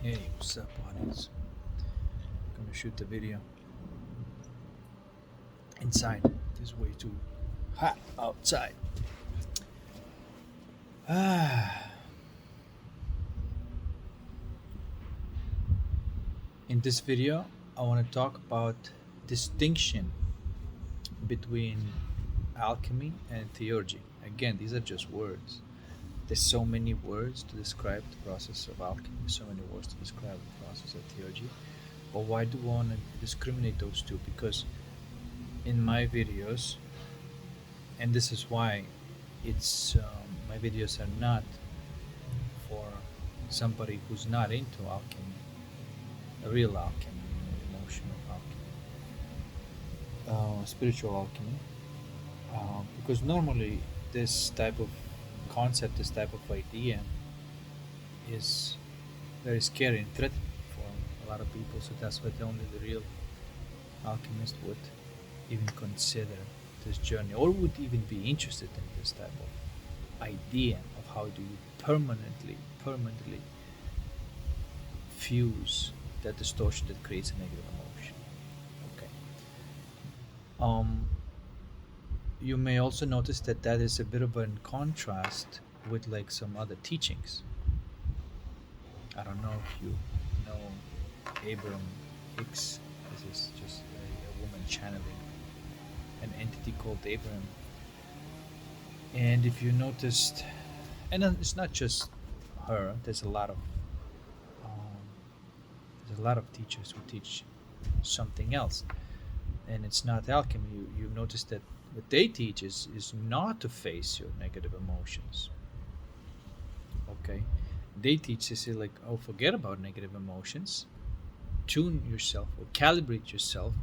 Hey, what's up, audience? I'm gonna shoot the video inside. It's way too hot outside. In this video, I want to talk about distinction between alchemy and theurgy. Again, these are just words. There's so many words to describe the process of alchemy, so many words to describe the process of theurgy. But why do I want to discriminate those two? Because in my videos, and this is why it's my videos are not for somebody who's not into alchemy, a real alchemy, emotional alchemy, spiritual alchemy, because normally this type of concept, this type of idea is very scary and threatening for a lot of people. So that's why only the real alchemist would even consider this journey, or would even be interested in this type of idea of how do you permanently fuse that distortion that creates a negative emotion. Okay. You may also notice that that is a bit of a contrast with like some other teachings. I don't know if you know Abraham Hicks. This is just a woman channeling an entity called Abraham. And if you noticed, and it's not just her. There's a lot of teachers who teach something else, and it's not alchemy. You notice that what they teach is not to face your negative emotions. Okay, they teach to say like, oh, forget about negative emotions. Tune yourself or calibrate yourself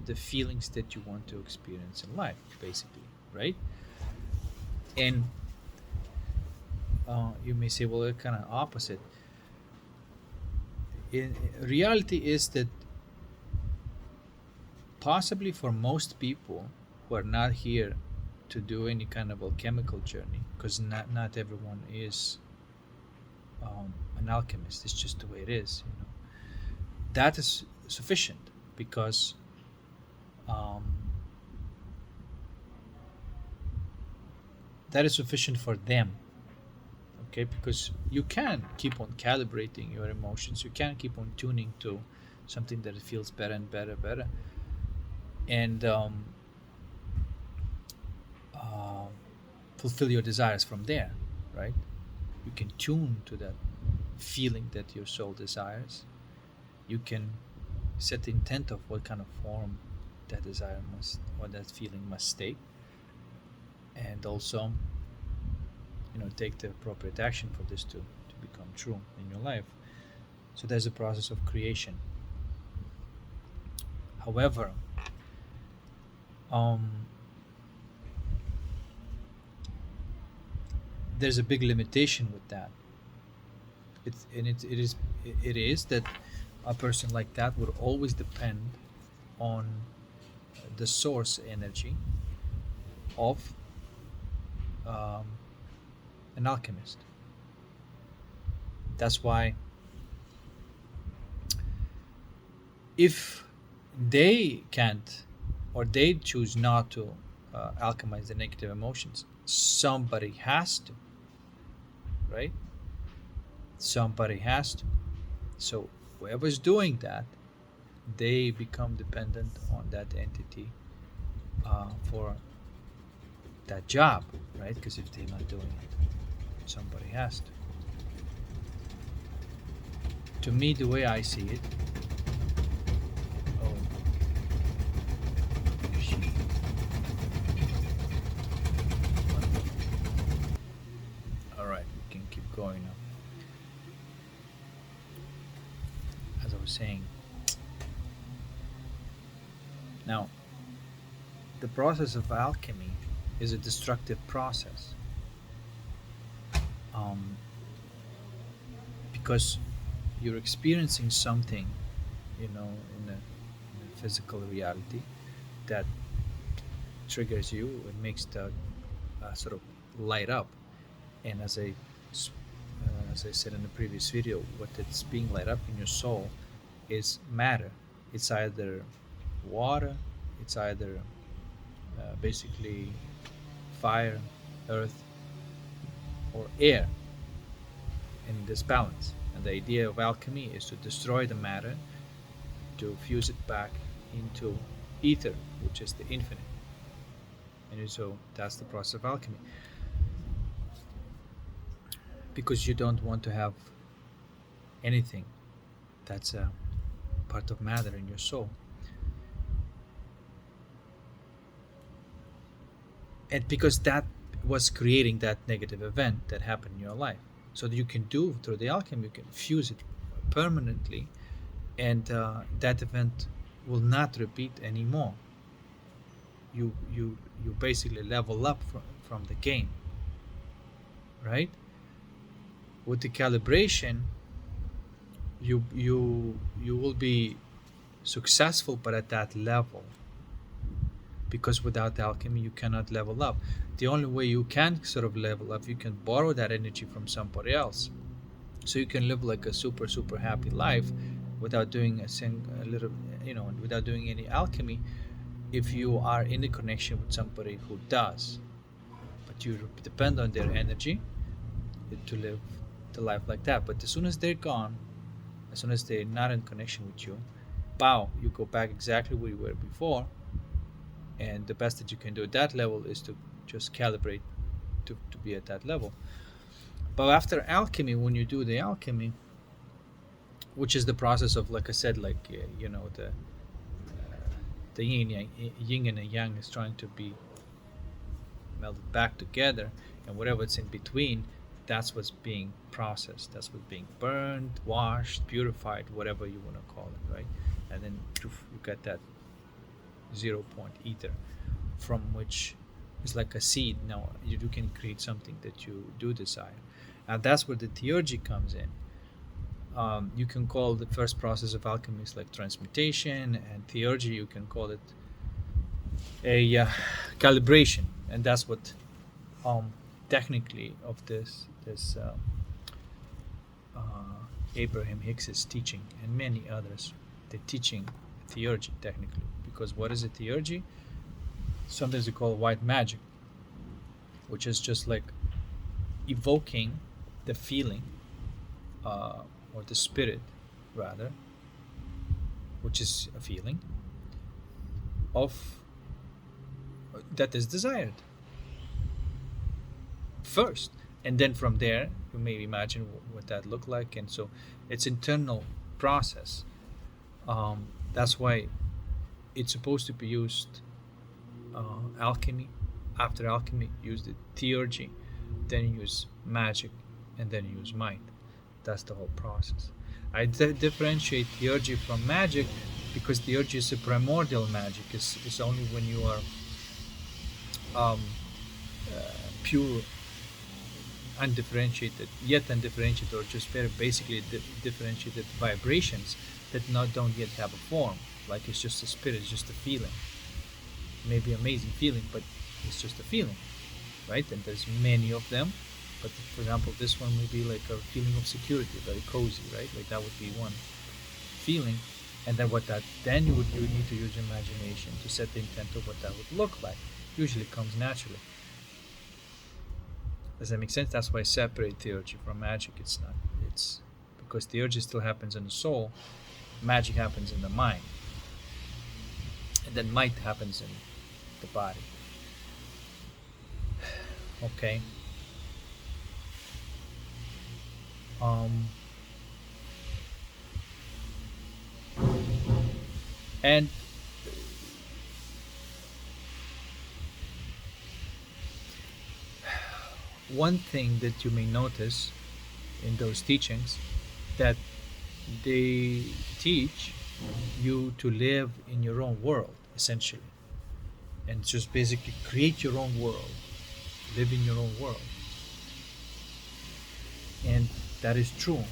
the feelings that you want to experience in life, basically, right? And you may say, well, they're kind of opposite. In reality is that possibly for most people who are not here to do any kind of alchemical journey, because not everyone is an alchemist. It's just the way it is, you know. That is sufficient because that is sufficient for them. Okay, because you can keep on calibrating your emotions. You can keep on tuning to something that feels better and better, and fulfill your desires from there, right? You can tune to that feeling that your soul desires. You can set the intent of what kind of form that desire must, or that feeling must take, and also, you know, take the appropriate action for this to become true in your life. So there's a process of creation. However, there's a big limitation with that. It is that a person like that would always depend on the source energy of an alchemist. That's why if they can't, or they choose not to alchemize the negative emotions, somebody has to, right? Somebody has to. So whoever's doing that, they become dependent on that entity for that job, right? Because if they're not doing it, somebody has to. To me, the way I see it, oh, shit. All right, we can keep going now. As I was saying, now the process of alchemy is a destructive process, because you're experiencing something, you know, in a physical reality that triggers you and makes the sort of light up, and as a as I said in the previous video, what it's being light up in your soul is matter. It's either water, it's either basically fire, earth, or air in this balance. And the idea of alchemy is to destroy the matter, to fuse it back into ether, which is the infinite. And so that's the process of alchemy. Because you don't want to have anything that's a part of matter in your soul. And because that was creating that negative event that happened in your life. So that you can do through the alchemy, you can fuse it permanently, and that event will not repeat anymore. You basically level up from the game, right? With the calibration, you will be successful, but at that level. Because without alchemy, you cannot level up. The only way you can sort of level up, you can borrow that energy from somebody else. So you can live like a super happy life without doing without doing any alchemy, if you are in a connection with somebody who does. But you depend on their energy to live the life like that. But as soon as they're gone, as soon as they're not in connection with you, you go back exactly where you were before. And the best that you can do at that level is to just calibrate to be at that level. But after alchemy, when you do the alchemy, which is the process of, like I said, the yin and the yang is trying to be melded back together, and whatever's in between, that's what's being processed, that's what's being burned, washed, purified, whatever you want to call it, right? And then you get that 0 point ether, from which is like a seed. Now you can create something that you do desire, and that's where the theurgy comes in. You can call the first process of alchemy is like transmutation, and theurgy you can call it a calibration, and that's what technically of this Abraham Hicks's teaching and many others, they're teaching theurgy technically. Because what is a theurgy? Sometimes we call white magic, which is just like evoking the feeling or the spirit rather, which is a feeling of that is desired first, and then from there you may imagine what that looked like. And so it's internal process. That's why it's supposed to be used alchemy. After alchemy, use the theurgy, then use magic, and then use mind. That's the whole process. I differentiate theurgy from magic because theurgy is a primordial magic. It's only when you are pure, undifferentiated, or just very basically differentiated vibrations that don't yet have a form. Like it's just a spirit, it's just a feeling. Maybe amazing feeling, but it's just a feeling, right? And there's many of them. But for example, this one may be like a feeling of security, very cozy, right? Like that would be one feeling. And then then you need to use imagination to set the intent of what that would look like. Usually comes naturally. Does that make sense? That's why I separate theurgy from magic. It's because theurgy still happens in the soul, magic happens in the mind, and then might happens in the body. Okay. And one thing that you may notice in those teachings, that they teach you to live in your own world, essentially, and just basically create your own world, live in your own world. And that is true,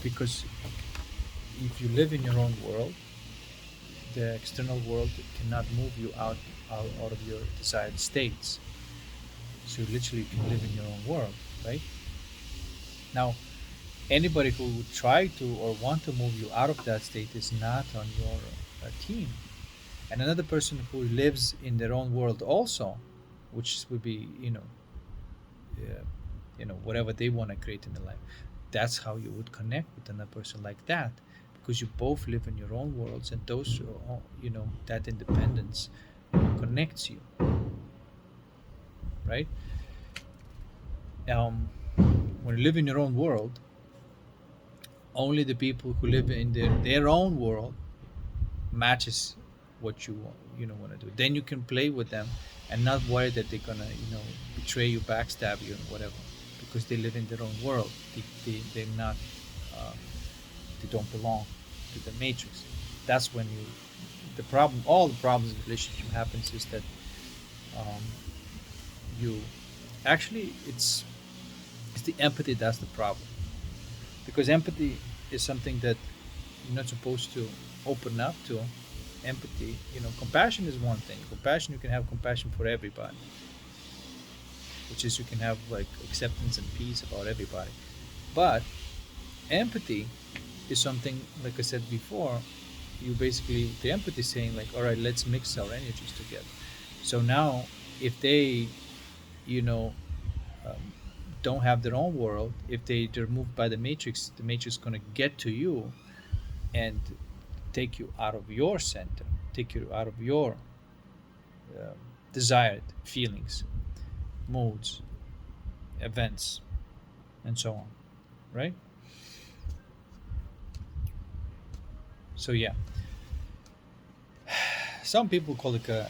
because if you live in your own world, the external world cannot move you out of your desired states. So literally you can live in your own world, right? Now, Anybody who would try to or want to move you out of that state is not on your team. And another person who lives in their own world also, which would be, uh, whatever they want to create in their life, that's how you would connect with another person like that, because you both live in your own worlds, and those, that independence connects you, right? um, when you live in your own world, only the people who live in their own world matches what you want to do. Then you can play with them and not worry that they're gonna betray you, backstab you, and whatever, because they live in their own world. They're not, uh, they don't belong to the matrix. That's when the problem, all the problems in relationship happens is that, um, you actually, it's the empathy that's the problem, because empathy is something that you're not supposed to open up to. Empathy, compassion is one thing. Compassion, you can have compassion for everybody, which is you can have like acceptance and peace about everybody. But empathy is something, like I said before, you basically, the empathy is saying like, all right, let's mix our energies together. So now if they, you know um, don't have their own world, if they're moved by the matrix is going to get to you and take you out of your center, take you out of your uh, desired feelings, moods, events, and so on, right? So yeah, some people call it a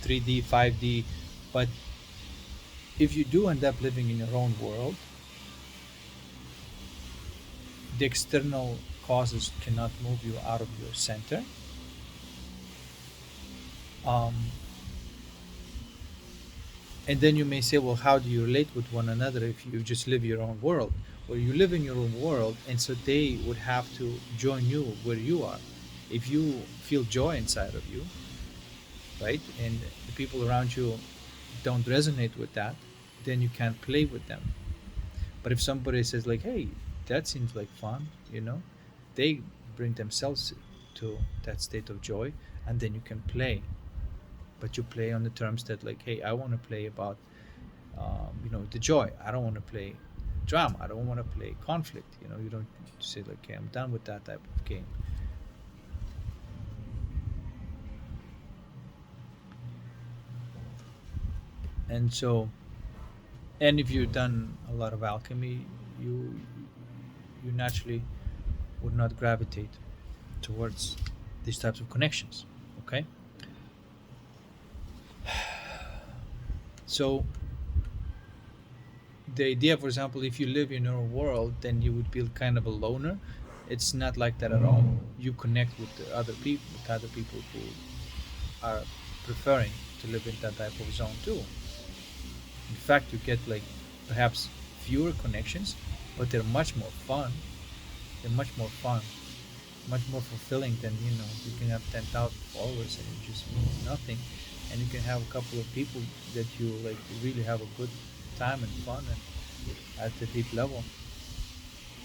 3D, 5D, but if you do end up living in your own world, the external causes cannot move you out of your center. Um, and then you may say, well, how do you relate with one another if you just live your own world? Well, you live in your own world, and so they would have to join you where you are. If you feel joy inside of you, right, and the people around you don't resonate with that, then you can't play with them. But if somebody says like, hey, that seems like fun, they bring themselves to that state of joy, and then you can play. But you play on the terms that like, hey, I want to play about, the joy. I don't want to play drama. I don't want to play conflict. You don't say like, okay, I'm done with that type of game. And so, and if you've done a lot of alchemy, you naturally would not gravitate towards these types of connections. Okay. So the idea, for example, if you live in your world, then you would feel kind of a loner. It's not like that at all. You connect with the other people who are preferring to live in that type of zone too. In fact, you get like perhaps fewer connections, but they're much more fun. They're much more fun, much more fulfilling than, you can have 10,000 followers and it just means nothing, and you can have a couple of people that you like really have a good time and fun and at the deep level,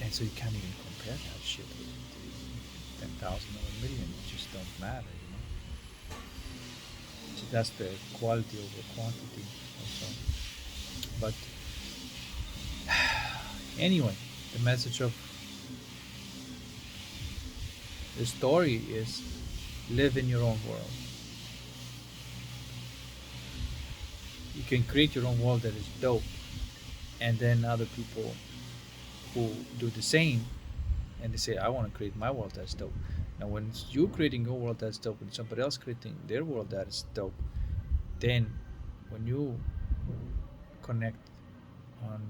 and so you can't even compare that shit with 10,000 or a million. It just don't matter. So that's the quality over quantity also. But anyway, the message of the story is live in your own world. You can create your own world that is dope, and then other people who do the same, and they say, I want to create my world that's dope. Now when you creating your world that's dope and somebody else creating their world that is dope, then when you connect on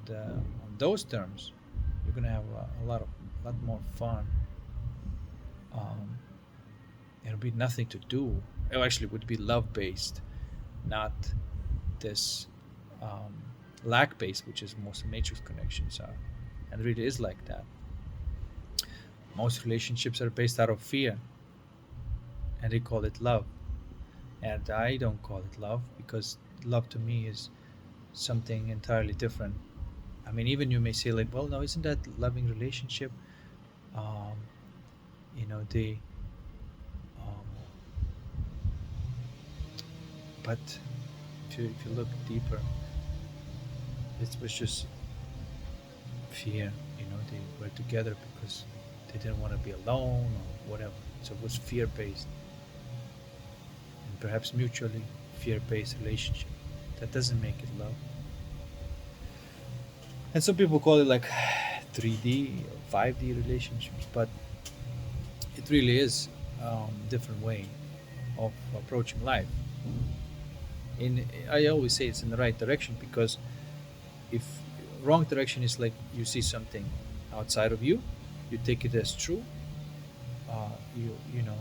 those terms, you're gonna have a lot more fun. It'll be nothing to do. It actually would be love based, not this um, lack based, which is most matrix connections are, and it really is like that. Most relationships are based out of fear, and they call it love. And I don't call it love, because love to me is something entirely different. I mean, even you may say like, well, no, isn't that loving relationship? um, they um, but if you look deeper, it was just fear. They were together because they didn't want to be alone or whatever. So it was fear-based, and perhaps mutually fear-based relationship. That doesn't make it love. And some people call it like 3D or 5D relationships, but it really is different way of approaching life. In I always say it's in the right direction, because if wrong direction is like you see something outside of you, you take it as true. You know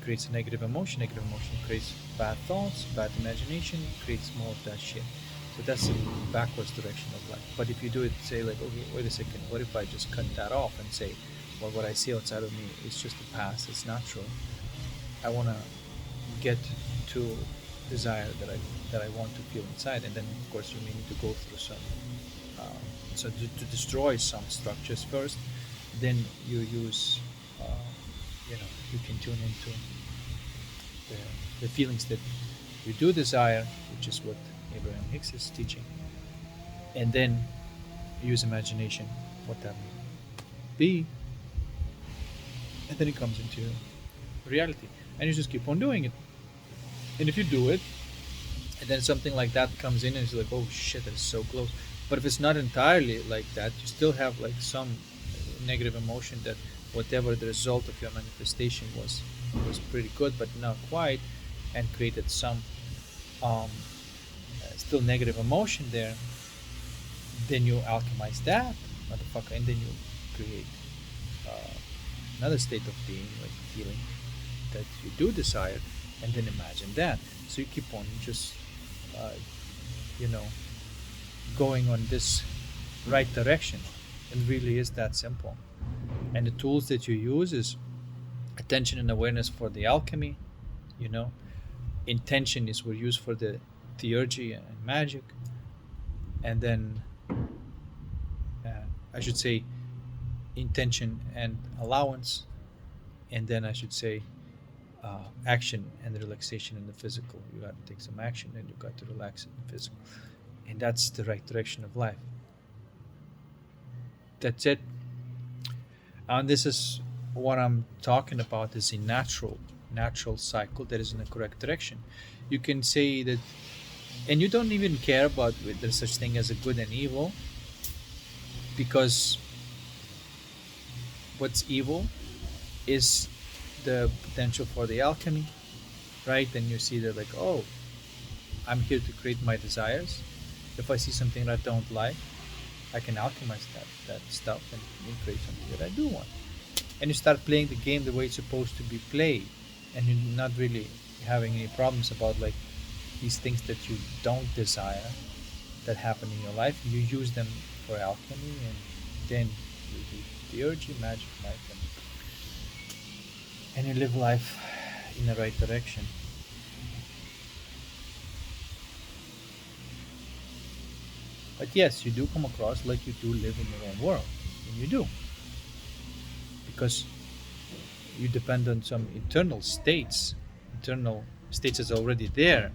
creates a negative emotion. Negative emotion creates bad thoughts, bad imagination, creates more of that shit. So that's the backwards direction of life. But if you do it, say like, okay, wait a second, what if I just cut that off and say, well, what I see outside of me is just a past, it's not true. I want to get to desire that I want to feel inside. And then of course you may need to go through some to destroy some structures first. Then you use you can tune into the feelings that you do desire, which is what Abraham Hicks is teaching, and then use imagination, what that may be, and then it comes into reality, and you just keep on doing it. And if you do it, and then something like that comes in, and it's like, oh shit, that's so close. But if it's not entirely like that, you still have like some negative emotion that whatever the result of your manifestation was pretty good, but not quite, and created some um, still negative emotion there. Then you alchemize that motherfucker, and then you create uh, another state of being, like feeling that you do desire, and then imagine that. So you keep on just uh, you know going on this right direction. It really is that simple. And the tools that you use is attention and awareness for the alchemy. you know Intention is were used for the theurgy and magic. And then uh, I should say intention and allowance. And then I should say action and relaxation in the physical. You got to take some action, and you got to relax in the physical. And that's the right direction of life. That's it. And this is what I'm talking about, is a natural cycle that is in the correct direction. You can say that, and you don't even care about whether there's such thing as a good and evil, because what's evil is the potential for the alchemy, right? Then you see that like, oh, I'm here to create my desires. If I see something that I don't like, I can alchemize that stuff and create something that I do want. And you start playing the game the way it's supposed to be played, and you're not really having any problems about like these things that you don't desire that happen in your life. You use them for alchemy, and then you do theurgy, magic life, and you live life in the right direction. But yes, you do come across like you do live in your own world, and you do, because you depend on some internal states that's already there,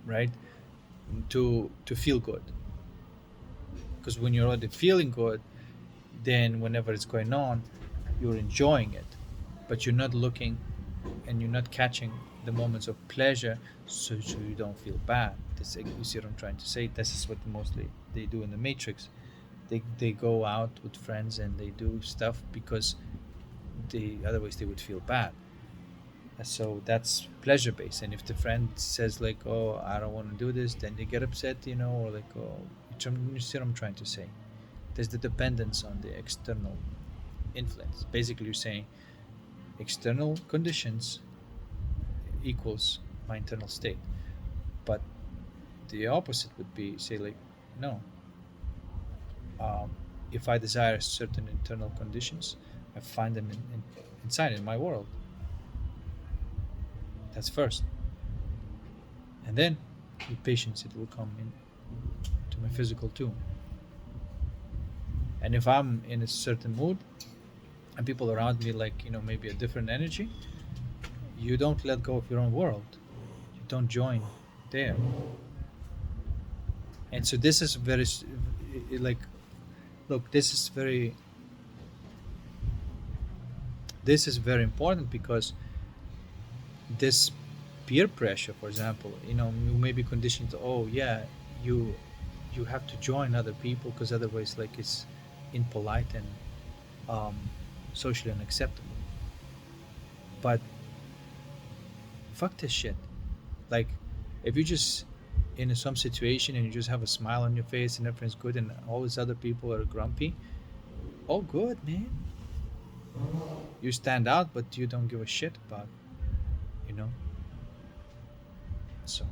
right? To feel good. Because when you're already feeling good, then whenever it's going on, you're enjoying it, but you're not looking, and you're not catching the moments of pleasure, so you don't feel bad. You see what I'm trying to say? This is what mostly they do in the Matrix. They go out with friends and they do stuff because otherwise they would feel bad. So that's pleasure based. And if the friend says like, oh, I don't want to do this, then they get upset, or like, oh, you see what I'm trying to say? There's the dependence on the external influence. Basically you're saying external conditions equals my internal state. But the opposite would be say like, no, um, if I desire certain internal conditions, I find them inside in my world. That's first, and then with patience it will come in to my physical too. And if I'm in a certain mood and people around me like, maybe a different energy, you don't let go of your own world. You don't join there. And so this is very like, look, this is very important because this peer pressure, for example, you may be conditioned to, oh yeah, you you have to join other people because otherwise like it's impolite and um, socially unacceptable. But fuck this shit. Like, if you just in some situation and you just have a smile on your face and everything's good and all these other people are grumpy, all good, man. You stand out, but you don't give a shit about, you know. So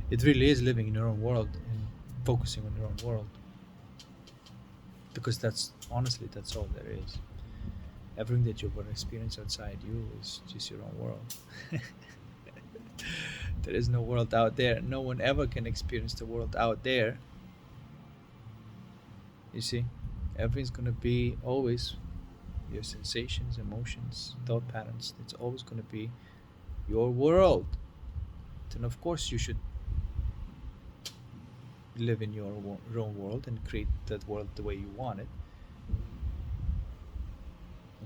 it really is living in your own world and focusing on your own world, because that's honestly that's all there is. Everything that you're going to experience outside you is just your own world. There is no world out there. No one ever can experience the world out there. You see, everything's going to be always your sensations, emotions, thought patterns. It's always going to be your world. Then, of course, you should live in your own world and create that world the way you want it.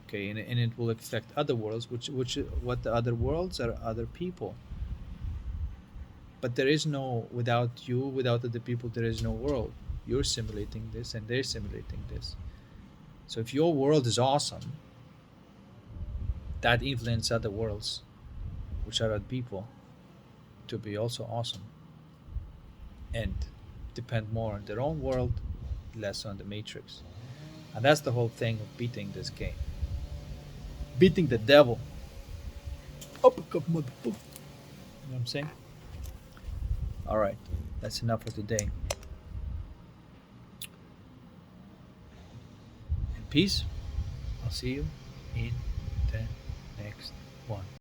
Okay, and it will affect other worlds, which what the other worlds are other people. But there is no, without you, without other people, there is no world. You're simulating this and they're simulating this. So if your world is awesome, that influences other worlds, which are other people, to be also awesome and depend more on their own world, less on the matrix. And that's the whole thing of beating this game. Beating the devil. Uppercut, motherfucker. You know what I'm saying? All right, that's enough for today. And peace. I'll see you in the next one.